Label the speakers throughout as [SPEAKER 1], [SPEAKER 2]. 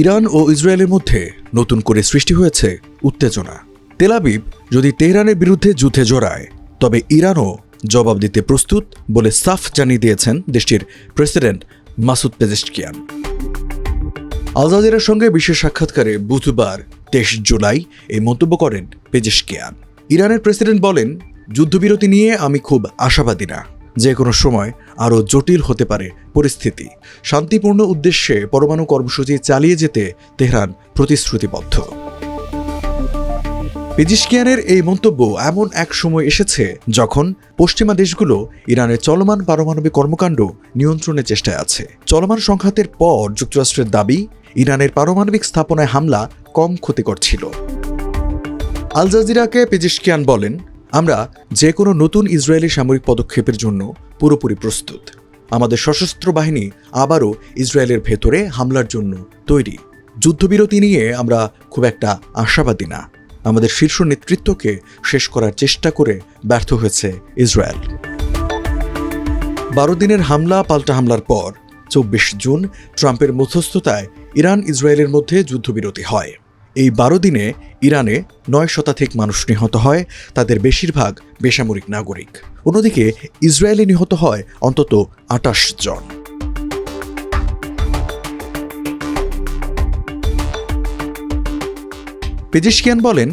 [SPEAKER 1] Iran ও ইসরায়েলের মধ্যে নতুন করে সৃষ্টি হয়েছে উত্তেজনা। তেল আবিব যদি তেহরানের বিরুদ্ধে যুদ্ধে জড়ায় তবে ইরানও জবাব দিতে প্রস্তুত বলে সাফ জানিয়ে দিয়েছেন দেশটির প্রেসিডেন্ট মাসুদ পেজেশকিয়ান। আল জাজিরার সঙ্গে বিশেষ সাক্ষাৎকারে বুধবার 23 জুলাই এই মন্তব্য করেন পেজেশকিয়ান। ইরানের প্রেসিডেন্ট বলেন, যুদ্ধবিরতি নিয়ে আমি খুব আশাবাদী না। যে কোনো সময় আরও জটিল হতে পারে পরিস্থিতি। শান্তিপূর্ণ উদ্দেশ্যে পরমাণু কর্মসূচি চালিয়ে যেতে তেহরান প্রতিশ্রুতিবদ্ধ। পেজেশকিয়ানের এই মন্তব্য এমন এক সময় এসেছে যখন পশ্চিমা দেশগুলো ইরানের চলমান পারমাণবিক কর্মকাণ্ড নিয়ন্ত্রণের চেষ্টায় আছে। চলমান সংঘাতের পর যুক্তরাষ্ট্রের দাবি, ইরানের পারমাণবিক স্থাপনায় হামলা কম ক্ষতিকর ছিল। আল জাজিরাকে পেজেশকিয়ান বলেন, আমরা যে কোনো নতুন ইসরায়েলি সামরিক পদক্ষেপের জন্য পুরোপুরি প্রস্তুত। আমাদের সশস্ত্র বাহিনী আবারও ইসরায়েলের ভেতরে হামলার জন্য তৈরি। যুদ্ধবিরতি নিয়ে আমরা খুব একটা আশাবাদী না। আমাদের শীর্ষ নেতৃত্বকে শেষ করার চেষ্টা করে ব্যর্থ হয়েছে ইসরায়েল। 12 দিনের হামলা পাল্টা হামলার পর 24 জুন ট্রাম্পের মধ্যস্থতায় ইরান ইসরায়েলের মধ্যে যুদ্ধবিরতি হয়। এই 12 দিনে ইরানে 9 শতাধিক মানুষ নিহত হয়, তাদের বেশিরভাগ বেসামরিক নাগরিক। অন্যদিকে ইসরায়েলে নিহত হয় অন্তত 28 জন। পেজেশকিয়ান বলেন,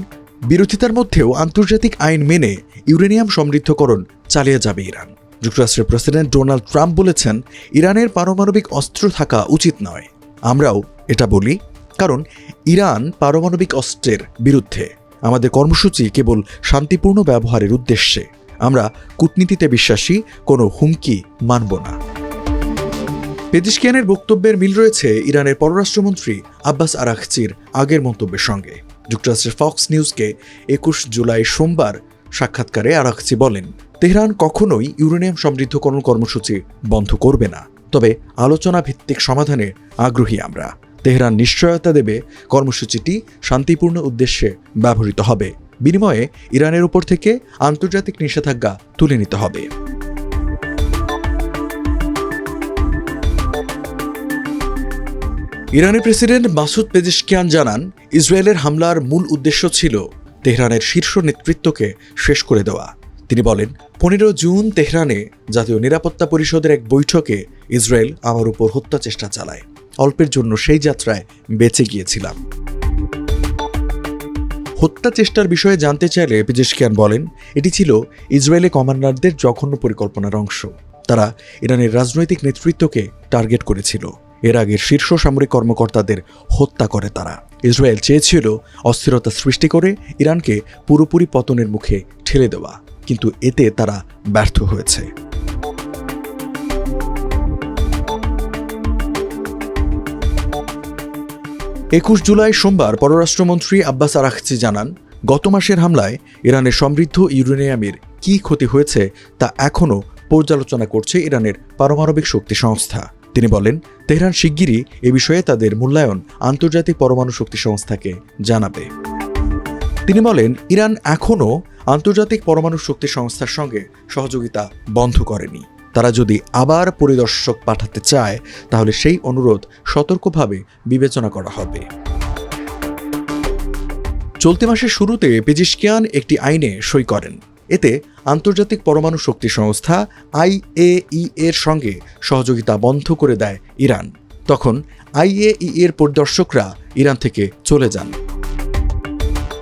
[SPEAKER 1] বিরোধিতার মধ্যেও আন্তর্জাতিক আইন মেনে ইউরেনিয়াম সমৃদ্ধকরণ চালিয়ে যাবে ইরান। যুক্তরাষ্ট্রের প্রেসিডেন্ট ডোনাল্ড ট্রাম্প বলেছেন, ইরানের পারমাণবিক অস্ত্র থাকা উচিত নয়। আমরাও এটা বলি, কারণ ইরান পারমাণবিক অস্ত্রের বিরুদ্ধে। আমাদের কর্মসূচি কেবল শান্তিপূর্ণ ব্যবহারের উদ্দেশ্যে। আমরা কূটনীতিতে বিশ্বাসী, কোনো হুমকি মানব না। পেজেশকিয়ানের বক্তব্যের মিল রয়েছে ইরানের পররাষ্ট্রমন্ত্রী আব্বাস আরাঘচির আগের মন্তব্যের সঙ্গে। যুক্তরাষ্ট্রের ফক্স নিউজকে 21 জুলাই সোমবার সাক্ষাৎকারে আরাঘচি বলেন, তেহরান কখনোই ইউরেনিয়াম সমৃদ্ধকরণ কর্মসূচি বন্ধ করবে না, তবে আলোচনা ভিত্তিক সমাধানে আগ্রহী আমরা। তেহরান নিশ্চয়তা দেবে কর্মসূচিটি শান্তিপূর্ণ উদ্দেশ্যে ব্যবহৃত হবে। বিনিময়ে ইরানের উপর থেকে আন্তর্জাতিক নিষেধাজ্ঞা তুলে নিতে হবে। ইরানের প্রেসিডেন্ট মাসুদ পেজেশকিয়ান জানান, ইসরায়েলের হামলার মূল উদ্দেশ্য ছিল তেহরানের শীর্ষ নেতৃত্বকে শেষ করে দেওয়া। তিনি বলেন, 15 জুন তেহরানে জাতীয় নিরাপত্তা পরিষদের এক বৈঠকে ইসরায়েল আমার উপর হত্যা চেষ্টা চালায়। অল্পের জন্য সেই যাত্রায় বেঁচে গিয়েছিলাম। হত্যা চেষ্টার বিষয়ে জানতে চাইলে পেজেশকিয়ান বলেন, এটি ছিল ইসরায়েলি কমান্ডারদের জঘন্য পরিকল্পনার অংশ। তারা ইরানের রাজনৈতিক নেতৃত্বকে টার্গেট করেছিল। এর আগে শীর্ষ সামরিক কর্মকর্তাদের হত্যা করে তারা। ইসরায়েল চেয়েছিল অস্থিরতা সৃষ্টি করে ইরানকে পুরোপুরি পতনের মুখে ঠেলে দেওয়া, কিন্তু এতে তারা ব্যর্থ হয়েছে। একুশ জুলাই সোমবার পররাষ্ট্রমন্ত্রী আব্বাস আরাঘচি জানান, গত মাসের হামলায় ইরানের সমৃদ্ধ ইউরেনিয়ামের কী ক্ষতি হয়েছে তা এখনও পর্যালোচনা করছে ইরানের পারমাণবিক শক্তি সংস্থা। তিনি বলেন, তেহরান শিগগিরই এ বিষয়ে তাদের মূল্যায়ন আন্তর্জাতিক পরমাণু শক্তি সংস্থাকে জানাবে। তিনি বলেন, ইরান এখনও আন্তর্জাতিক পরমাণু শক্তি সংস্থার সঙ্গে সহযোগিতা বন্ধ করেনি। তারা যদি আবার পরিদর্শক পাঠাতে চায় তাহলে সেই অনুরোধ সতর্কভাবে বিবেচনা করা হবে। চলতি মাসের শুরুতে পেজেশকিয়ান একটি আইনে সই করেন। এতে আন্তর্জাতিক পরমাণু শক্তি সংস্থা IAEA এর সঙ্গে সহযোগিতা বন্ধ করে দেয় ইরান। তখন IAEA এর পরিদর্শকরা ইরান থেকে চলে যান।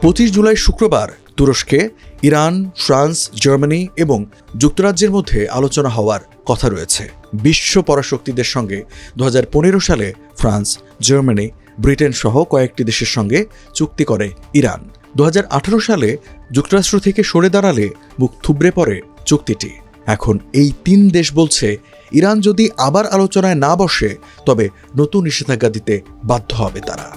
[SPEAKER 1] 25 জুলাই শুক্রবার তুরস্কে ইরান, ফ্রান্স, জার্মানি এবং যুক্তরাজ্যের মধ্যে আলোচনা হওয়ার কথা রয়েছে। বিশ্ব পরাশক্তিদের সঙ্গে 2015 সালে ফ্রান্স, জার্মানি, ব্রিটেন সহ কয়েকটি দেশের সঙ্গে চুক্তি করে ইরান। 2018 সালে যুক্তরাষ্ট্র থেকে সরে দাঁড়ালে মুখ থুবড়ে পড়ে চুক্তিটি। এখন এই 3 দেশ বলছে, ইরান যদি আবার আলোচনায় না বসে তবে নতুন নিষেধাজ্ঞা দিতে বাধ্য হবে তারা।